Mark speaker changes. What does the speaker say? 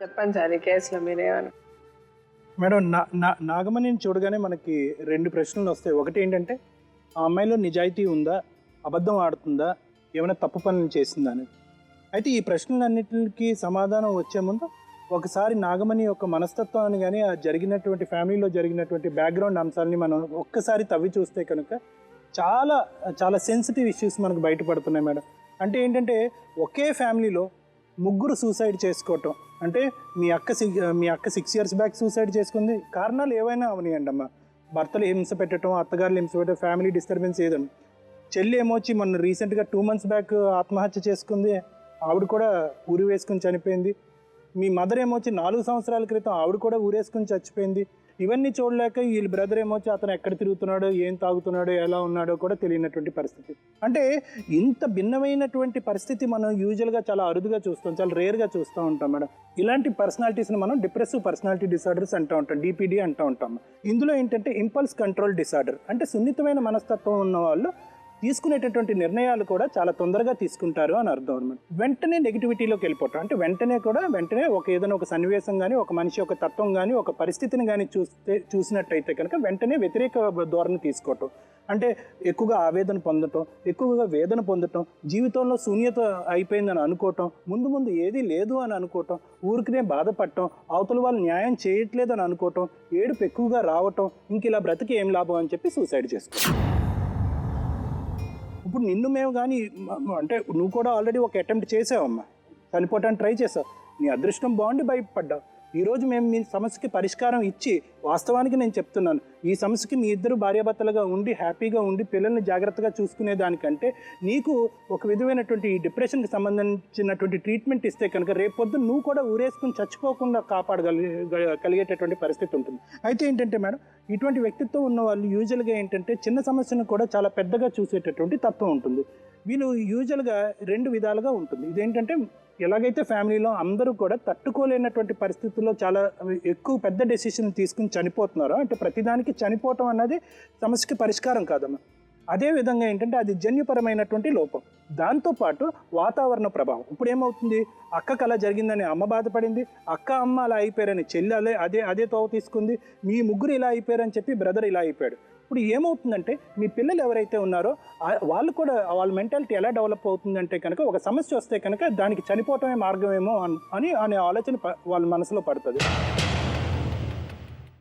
Speaker 1: చెప్పండి సార్, ఈ కేసులో మీరేమన్నా?
Speaker 2: మేడం, నాగమణిని చూడగానే మనకి 2 ప్రశ్నలు వస్తాయి. ఒకటి ఏంటంటే, ఆ అమ్మాయిలో నిజాయితీ ఉందా, అబద్ధం ఆడుతుందా, ఏమైనా తప్పు పనులు చేసిందా అనేది. అయితే ఈ ప్రశ్నలన్నిటికీ సమాధానం వచ్చే ముందు ఒకసారి నాగమణి యొక్క మనస్తత్వాన్ని కానీ, ఆ జరిగినటువంటి ఫ్యామిలీలో జరిగినటువంటి బ్యాక్గ్రౌండ్ అంశాలని మనం ఒక్కసారి తవ్వి చూస్తే కనుక చాలా చాలా సెన్సిటివ్ ఇష్యూస్ మనకు బయటపడుతున్నాయి మేడం. అంటే ఏంటంటే, ఒకే ఫ్యామిలీలో ముగ్గురు సూసైడ్ చేసుకోవటం అంటే, మీ అక్క 6 years బ్యాక్ సూసైడ్ చేసుకుంది. కారణాలు ఏవైనా అవనియండి అమ్మ, భర్తలు హింస పెట్టడం, అత్తగారులు హింస పెట్టడం, ఫ్యామిలీ డిస్టర్బెన్స్ ఏదన్నా. చెల్లి ఏమొచ్చి మొన్న రీసెంట్గా 2 months బ్యాక్ ఆత్మహత్య చేసుకుంది, ఆవిడ కూడా ఊరి వేసుకుని చనిపోయింది. మీ మదర్ ఏమొచ్చి 4 సంవత్సరాల క్రితం ఆవిడ కూడా ఊరేసుకుని చచ్చిపోయింది. ఇవన్నీ చూడలేక వీళ్ళ బ్రదర్ ఏమొచ్చి అతను ఎక్కడ తిరుగుతున్నాడో, ఏం తాగుతున్నాడో, ఎలా ఉన్నాడో కూడా తెలియనటువంటి పరిస్థితి. అంటే ఇంత భిన్నమైనటువంటి పరిస్థితి మనం యూజువల్గా చాలా అరుదుగా చూస్తాం, చాలా రేర్గా చూస్తూ ఉంటాం మేడం. ఇలాంటి పర్సనాలిటీస్ని మనం డిప్రెసివ్ పర్సనాలిటీ డిసార్డర్స్ అంటూ ఉంటాం, డిపిడి అంటూ ఉంటాం. ఇందులో ఏంటంటే ఇంపల్స్ కంట్రోల్ డిసార్డర్, అంటే సున్నితమైన మనస్తత్వం ఉన్న వాళ్ళు తీసుకునేటటువంటి నిర్ణయాలు కూడా చాలా తొందరగా తీసుకుంటారు అని అర్థం అనమాట. వెంటనే నెగిటివిటీలోకి వెళ్ళిపోవటం, అంటే వెంటనే ఏదైనా ఒక సన్నివేశం కానీ, ఒక మనిషి యొక్క తత్వం కానీ, ఒక పరిస్థితిని కానీ చూసినట్టయితే కనుక వెంటనే వ్యతిరేక ధోరణి తీసుకోవటం. అంటే ఎక్కువగా ఆవేదన పొందటం, ఎక్కువగా వేదన పొందటం, జీవితంలో శూన్యత అయిపోయిందని అనుకోవటం, ముందు ఏదీ లేదు అని అనుకోవటం, ఊరికినే బాధపడటం, అవతల వాళ్ళు న్యాయం చేయట్లేదని అనుకోవటం, ఏడుపు ఎక్కువగా రావటం, ఇంక ఇలా బ్రతికి ఏం లాభం అని చెప్పి సూసైడ్ చేసుకోవటం. ఇప్పుడు నిన్ను మేము కానీ, అంటే నువ్వు కూడా ఆల్రెడీ ఒక అటెంప్ట్ చేసావమ్మా, చనిపోవటానికి ట్రై చేసావు, నీ అదృష్టం బాగుండి బయటపడ్డావు. ఈరోజు మేము మీ సమస్యకి పరిష్కారం ఇచ్చి, వాస్తవానికి నేను చెప్తున్నాను, ఈ సమస్యకి మీ ఇద్దరు భార్యాభర్తలుగా ఉండి హ్యాపీగా ఉండి పిల్లల్ని జాగ్రత్తగా చూసుకునే దానికంటే నీకు ఒక విధమైనటువంటి ఈ డిప్రెషన్కి సంబంధించినటువంటి ట్రీట్మెంట్ ఇస్తే కనుక రేపొద్దు నువ్వు కూడా ఊరేసుకుని చచ్చిపోకుండా కలిగేటటువంటి పరిస్థితి ఉంటుంది. అయితే ఏంటంటే మేడం, ఇటువంటి వ్యక్తిత్వం ఉన్న వాళ్ళు యూజువల్గా ఏంటంటే చిన్న సమస్యను కూడా చాలా పెద్దగా చూసేటటువంటి తత్వం ఉంటుంది. వీళ్ళు యూజువల్గా 2 విధాలుగా ఉంటుంది. ఇదేంటంటే, ఎలాగైతే ఫ్యామిలీలో అందరూ కూడా తట్టుకోలేనటువంటి పరిస్థితుల్లో చాలా ఎక్కువ పెద్ద డెసిషన్ తీసుకుని చనిపోతున్నారో, అంటే ప్రతిదానికి చనిపోవటం అన్నది సమస్యకి పరిష్కారం కాదమ్మా. అదేవిధంగా ఏంటంటే అది జన్యుపరమైనటువంటి లోపం, దాంతోపాటు వాతావరణ ప్రభావం. ఇప్పుడు ఏమవుతుంది, అక్కకు అలా జరిగిందని అమ్మ బాధపడింది, అమ్మ అలా అయిపోయారని చెల్లి అదే తోవ తీసుకుంది, మీ ముగ్గురు ఇలా అయిపోయారని చెప్పి బ్రదర్ ఇలా అయిపోయాడు. ఇప్పుడు ఏమవుతుందంటే, మీ పిల్లలు ఎవరైతే ఉన్నారో వాళ్ళు కూడా వాళ్ళ మెంటాలిటీ ఎలా డెవలప్ అవుతుందంటే కనుక, ఒక సమస్య వస్తే కనుక దానికి చనిపోవటమే మార్గమేమో అనే ఆలోచన వాళ్ళ మనసులో పడుతుంది.